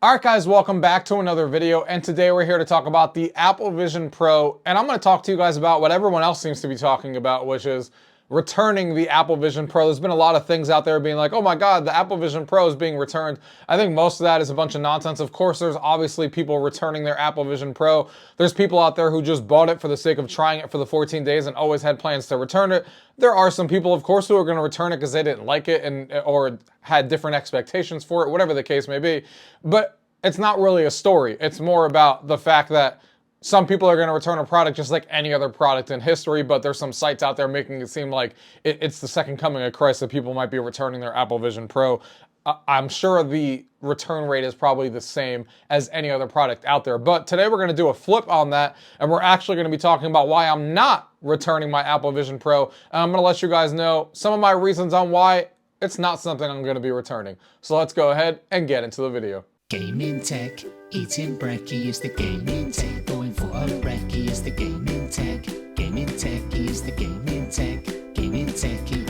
Alright guys, welcome back to another video, and today we're here to talk about the Apple Vision Pro, and I'm going to talk to you guys about what everyone else seems to be talking about, which is returning the Apple Vision Pro. There's been a lot of things out there being like, oh my god, the Apple Vision Pro is being returned. I think most of that is a bunch of nonsense. Of course, there's obviously people returning their Apple Vision Pro. There's people out there who just bought it for the sake of trying it for the 14 days and always had plans to return it. There are some people, of course, who are going to return it because they didn't like it or had different expectations for it, whatever the case may be. But it's not really a story. It's more about the fact that some people are going to return a product just like any other product in history, but there's some sites out there making it seem like it's the second coming of Christ that people might be returning their Apple Vision Pro. I'm sure the return rate is probably the same as any other product out there. But today we're going to do a flip on that, and we're actually going to be talking about why I'm not returning my Apple Vision Pro. And I'm going to let you guys know some of my reasons on why it's not something I'm going to be returning. So let's go ahead and get into the video. Gaming tech, eating brekkie is the gaming tech. Going for a brekkie is the gaming tech. Gaming techie is the gaming tech. Gaming techie.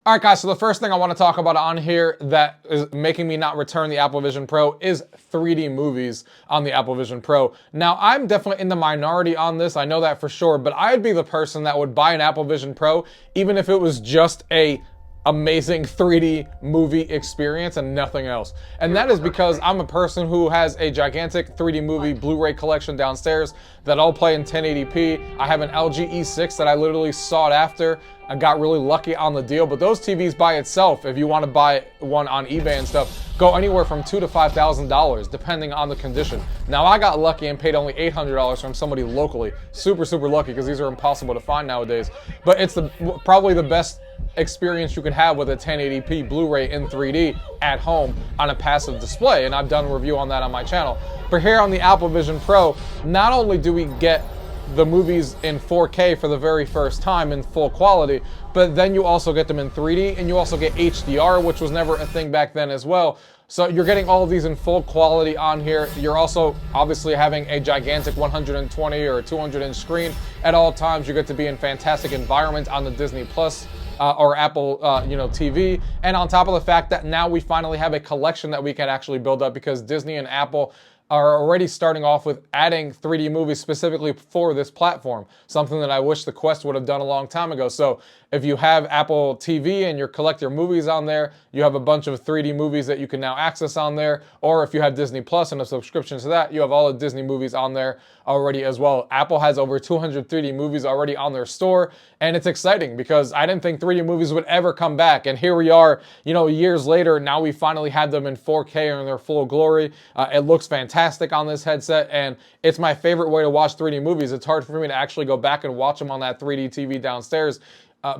Alright guys, so the first thing I want to talk about on here that is making me not return the Apple Vision Pro is 3D movies on the Apple Vision Pro. Now, I'm definitely in the minority on this, I know that for sure, but I'd be the person that would buy an Apple Vision Pro even if it was just a amazing 3D movie experience and nothing else. And that is because I'm a person who has a gigantic 3D movie Blu-ray collection downstairs that all play in 1080p. I have an LG E6 that I literally sought after. I got really lucky on the deal, but those TVs by itself, if you want to buy one on eBay and stuff, go anywhere from $2,000 to $5,000 depending on the condition. Now I got lucky and paid only $800 from somebody locally. Super lucky because these are impossible to find nowadays. But it's probably the best experience you could have with a 1080p Blu-ray in 3D at home on a passive display, and I've done a review on that on my channel. But here on the Apple Vision Pro, not only do we get the movies in 4K for the very first time in full quality, but then you also get them in 3D, and you also get HDR, which was never a thing back then as well. So you're getting all of these in full quality on here. You're also obviously having a gigantic 120 or 200 inch screen at all times. You get to be in fantastic environments on the Disney Plus or Apple TV. And on top of the fact that now we finally have a collection that we can actually build up, because Disney and Apple are already starting off with adding 3D movies specifically for this platform, something that I wish the Quest would have done a long time ago. So if you have Apple TV and you collect your movies on there, you have a bunch of 3D movies that you can now access on there. Or if you have Disney Plus and a subscription to that, you have all the Disney movies on there already as well. Apple has over 200 3D movies already on their store, and it's exciting because I didn't think 3D movies would ever come back, and here we are, years later. Now we finally have them in 4K in their full glory. It looks fantastic on this headset, and it's my favorite way to watch 3D movies. It's hard for me to actually go back and watch them on that 3D TV downstairs.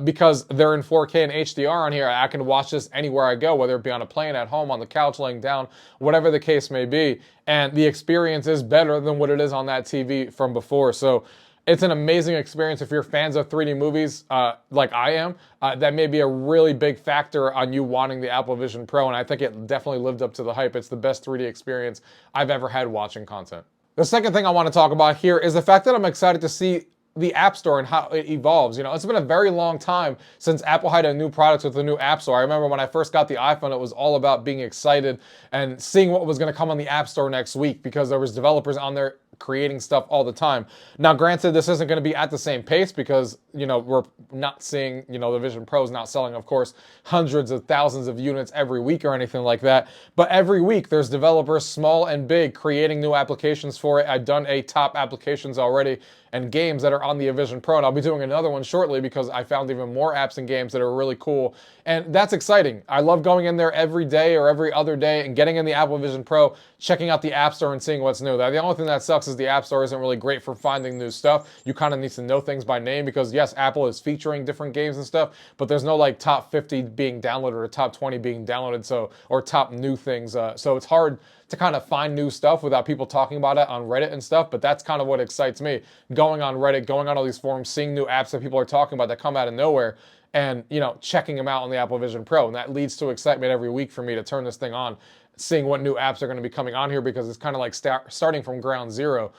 Because they're in 4K and HDR on here. I can watch this anywhere I go, whether it be on a plane, at home, on the couch, laying down, whatever the case may be. And the experience is better than what it is on that TV from before. So it's an amazing experience. If you're fans of 3D movies like I am, that may be a really big factor on you wanting the Apple Vision Pro. And I think it definitely lived up to the hype. It's the best 3D experience I've ever had watching content. The second thing I want to talk about here is the fact that I'm excited to see the App Store and how it evolves. It's been a very long time since Apple had a new product with a new App Store. I remember when I first got the iPhone, it was all about being excited and seeing what was going to come on the App Store next week, because there was developers on there creating stuff all the time. Now, granted, this isn't going to be at the same pace because, we're not seeing, the Vision Pro is not selling, of course, hundreds of thousands of units every week or anything like that. But every week there's developers, small and big, creating new applications for it. I've done a top applications already and games that are on the Vision Pro, and I'll be doing another one shortly because I found even more apps and games that are really cool, and that's exciting. I love going in there every day or every other day and getting in the Apple Vision Pro, checking out the App Store and seeing what's new. The only thing that sucks is the App Store isn't really great for finding new stuff. You kind of need to know things by name because, yes, Apple is featuring different games and stuff, but there's no like top 50 being downloaded or top 20 being downloaded, or top new things. So it's hard to kind of find new stuff without people talking about it on Reddit and stuff. But that's kind of what excites me, going on Reddit, going on all these forums, seeing new apps that people are talking about that come out of nowhere, and checking them out on the Apple Vision Pro. And that leads to excitement every week for me to turn this thing on, seeing what new apps are going to be coming on here, because it's kind of like starting from ground zero.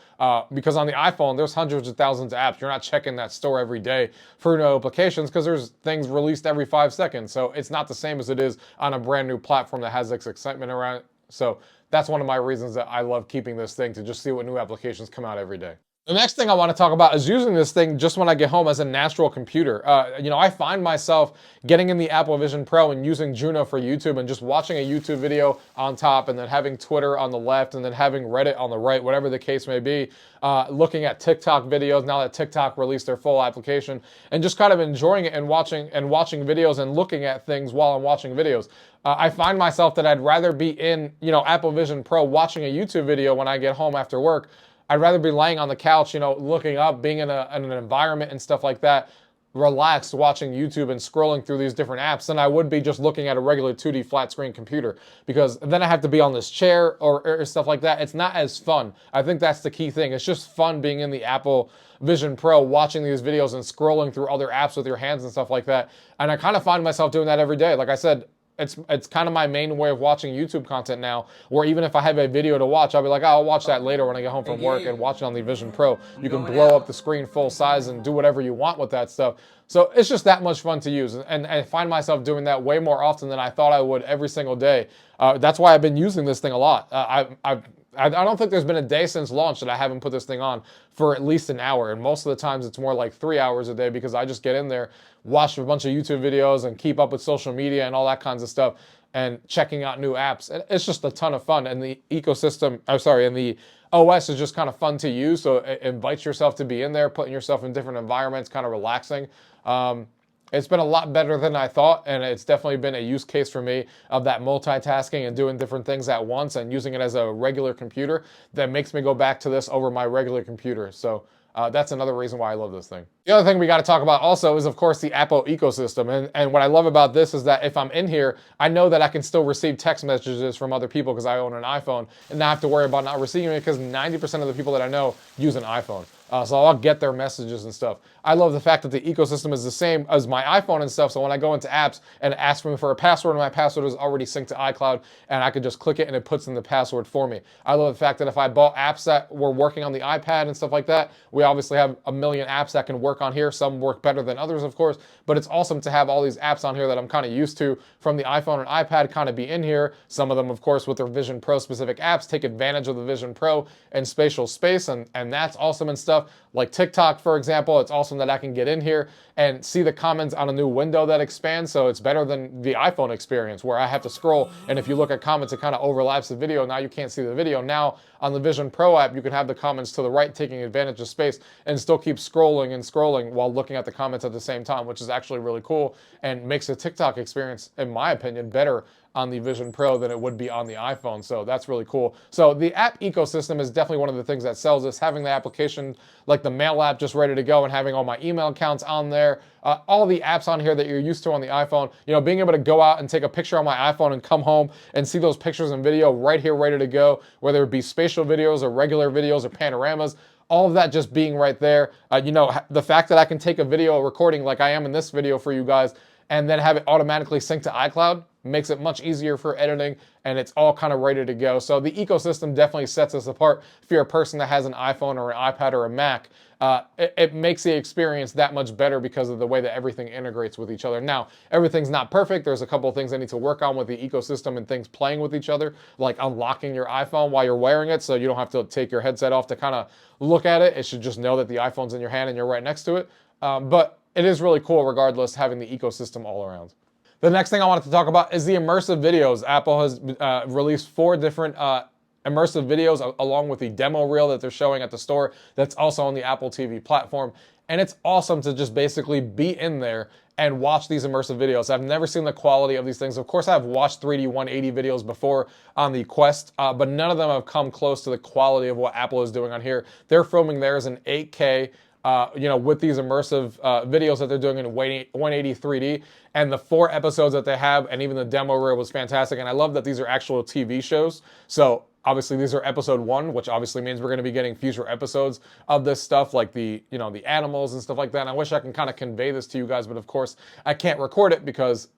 Because on the iPhone, there's hundreds of thousands of apps. You're not checking that store every day for new applications because there's things released every 5 seconds. So it's not the same as it is on a brand new platform that has this excitement around it. So that's one of my reasons that I love keeping this thing, to just see what new applications come out every day. The next thing I want to talk about is using this thing just when I get home as a natural computer. I find myself getting in the Apple Vision Pro and using Juno for YouTube and just watching a YouTube video on top, and then having Twitter on the left, and then having Reddit on the right, whatever the case may be. Looking at TikTok videos now that TikTok released their full application, and just kind of enjoying it and watching videos and looking at things while I'm watching videos. I find myself that I'd rather be in, Apple Vision Pro watching a YouTube video when I get home after work. I'd rather be laying on the couch, looking up, being in an environment and stuff like that, relaxed, watching YouTube and scrolling through these different apps, than I would be just looking at a regular 2D flat screen computer, because then I have to be on this chair or stuff like that. It's not as fun. I think that's the key thing. It's just fun being in the Apple Vision Pro, watching these videos and scrolling through other apps with your hands and stuff like that. And I kind of find myself doing that every day. Like I said, it's kind of my main way of watching YouTube content now, where even if I have a video to watch, I'll be like, oh, I'll watch that later when I get home from work, and watch it on the Vision Pro. You can blow up the screen full size and do whatever you want with that stuff. So it's just that much fun to use. And I find myself doing that way more often than I thought I would every single day. That's why I've been using this thing a lot. I don't think there's been a day since launch that I haven't put this thing on for at least an hour. And most of the times it's more like 3 hours a day, because I just get in there, watch a bunch of YouTube videos, and keep up with social media and all that kinds of stuff, and checking out new apps. And it's just a ton of fun. And the ecosystem, and the OS is just kind of fun to use. So it invites yourself to be in there, putting yourself in different environments, kind of relaxing. It's been a lot better than I thought, and it's definitely been a use case for me of that multitasking and doing different things at once, and using it as a regular computer that makes me go back to this over my regular computer. So that's another reason why I love this thing. The other thing we got to talk about also is, of course, the Apple ecosystem. And what I love about this is that if I'm in here, I know that I can still receive text messages from other people because I own an iPhone, and not have to worry about not receiving it, because 90% of the people that I know use an iPhone. So I'll get their messages and stuff. I love the fact that the ecosystem is the same as my iPhone and stuff. So when I go into apps and it asks me for a password, my password is already synced to iCloud, and I can just click it and it puts in the password for me. I love the fact that if I bought apps that were working on the iPad and stuff like that, we obviously have a million apps that can work on here. Some work better than others, of course, but it's awesome to have all these apps on here that I'm kind of used to from the iPhone and iPad kind of be in here. Some of them, of course, with their Vision Pro specific apps, take advantage of the Vision Pro and spatial space, and that's awesome and stuff. Like TikTok, for example, it's awesome that I can get in here and see the comments on a new window that expands. So it's better than the iPhone experience, where I have to scroll, and if you look at comments, it kind of overlaps the video. Now you can't see the video. Now on the Vision Pro app, you can have the comments to the right, taking advantage of space, and still keep scrolling and scrolling while looking at the comments at the same time, which is actually really cool and makes the TikTok experience, in my opinion, better on the Vision Pro than it would be on the iPhone. So that's really cool. So the app ecosystem is definitely one of the things that sells this. Having the application like the Mail app just ready to go, and having all my email accounts on there, all the apps on here that you're used to on the iPhone, being able to go out and take a picture on my iPhone and come home and see those pictures and video right here ready to go, whether it be spatial videos or regular videos or panoramas. All of that just being right there. The fact that I can take a video recording like I am in this video for you guys, and then have it automatically sync to iCloud, makes it much easier for editing, and it's all kind of ready to go. So the ecosystem definitely sets us apart. If you're a person that has an iPhone or an iPad or a Mac, it makes the experience that much better because of the way that everything integrates with each other. Now, everything's not perfect. There's a couple of things I need to work on with the ecosystem and things playing with each other, like unlocking your iPhone while you're wearing it, so you don't have to take your headset off to kind of look at it. It should just know that the iPhone's in your hand and you're right next to it. But it is really cool regardless, having the ecosystem all around. The next thing I wanted to talk about is the immersive videos. Apple has released 4 different immersive videos along with the demo reel that they're showing at the store that's also on the Apple TV platform. And it's awesome to just basically be in there and watch these immersive videos. I've never seen the quality of these things. Of course, I've watched 3D 180 videos before on the Quest, but none of them have come close to the quality of what Apple is doing on here. They're filming theirs in 8K, with these immersive videos that they're doing in 180 3D, and the 4 episodes that they have, and even the demo reel was fantastic. And I love that these are actual TV shows. So Obviously, these are episode 1, which obviously means we're going to be getting future episodes of this stuff, like the animals and stuff like that. And I wish I can kind of convey this to you guys, but of course I can't record it because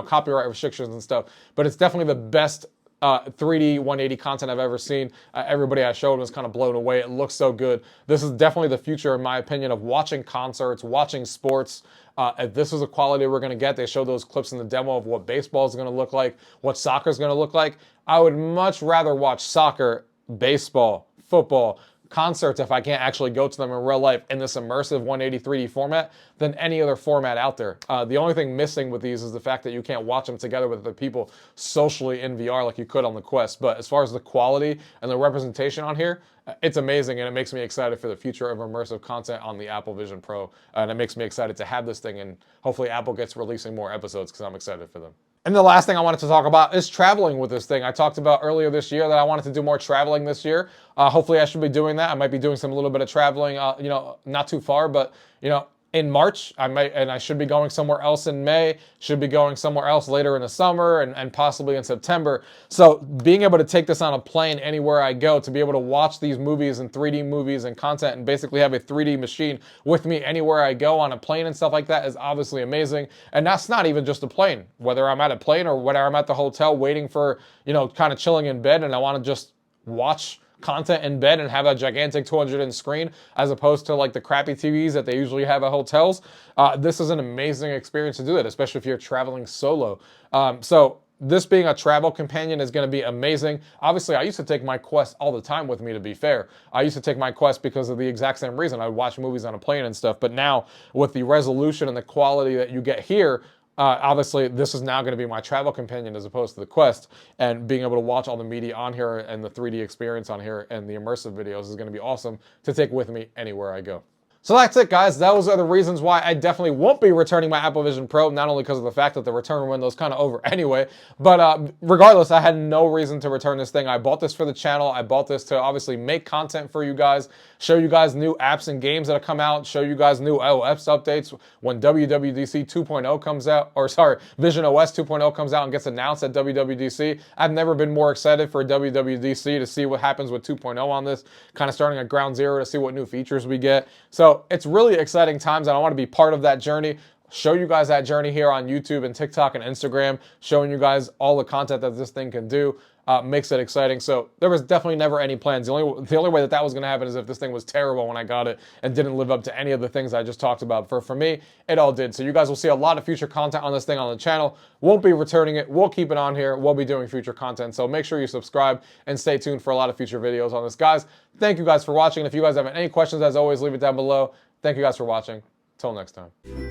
copyright restrictions and stuff. But it's definitely the best 3D 180 content I've ever seen. Everybody I showed was kind of blown away. It looks so good. This is definitely the future, in my opinion, of watching concerts, watching sports. If this is the quality we're going to get, they showed those clips in the demo of what baseball is going to look like, what soccer is going to look like. I would much rather watch soccer, baseball, football, concerts if I can't actually go to them in real life in this immersive 180 3D format than any other format out there. The only thing missing with these is the fact that you can't watch them together with other people socially in VR like you could on the Quest. But as far as the quality and the representation on here, it's amazing, and it makes me excited for the future of immersive content on the Apple Vision Pro. And it makes me excited to have this thing, and hopefully Apple gets releasing more episodes because I'm excited for them. And the last thing I wanted to talk about is traveling with this thing. I talked about earlier this year that I wanted to do more traveling this year. Hopefully I should be doing that. I might be doing some little bit of traveling, not too far, but, in March, I should be going somewhere else in May, should be going somewhere else later in the summer and possibly in September. So being able to take this on a plane anywhere I go, to be able to watch these movies and 3D movies and content and basically have a 3D machine with me anywhere I go on a plane and stuff like that is obviously amazing. And that's not even just a plane. Whether I'm at a plane or whether I'm at the hotel waiting for, kind of chilling in bed and I want to just watch content in bed and have a gigantic 200-inch screen as opposed to like the crappy TVs that they usually have at hotels. This is an amazing experience to do that, especially if you're traveling solo. So this being a travel companion is going to be amazing. Obviously, I used to take my Quest all the time with me, to be fair. I used to take my Quest because of the exact same reason. I would watch movies on a plane and stuff. But now, with the resolution and the quality that you get here, obviously, this is now going to be my travel companion as opposed to the Quest, and being able to watch all the media on here and the 3D experience on here and the immersive videos is going to be awesome to take with me anywhere I go. So that's it, guys. Those are the reasons why I definitely won't be returning my Apple Vision Pro, not only because of the fact that the return window is kind of over anyway, but regardless, I had no reason to return this thing. I bought this for the channel. I bought this to obviously make content for you guys, show you guys new apps and games that have come out, show you guys new iOS updates when WWDC 2.0 comes out, or sorry, Vision OS 2.0 comes out and gets announced at WWDC. I've never been more excited for WWDC to see what happens with 2.0 on this, kind of starting at ground zero to see what new features we get. So it's really exciting times, and I want to be part of that journey, show you guys that journey here on YouTube and TikTok and Instagram, showing you guys all the content that this thing can do. Makes it exciting. So there was definitely never any plans. The only way that was going to happen is if this thing was terrible when I got it and didn't live up to any of the things I just talked about. For me, it all did. So you guys will see a lot of future content on this thing on the channel. Won't be returning it. We'll keep it on here. We'll be doing future content. So make sure you subscribe and stay tuned for a lot of future videos on this. Guys, thank you guys for watching. If you guys have any questions, as always, leave it down below. Thank you guys for watching. Till next time.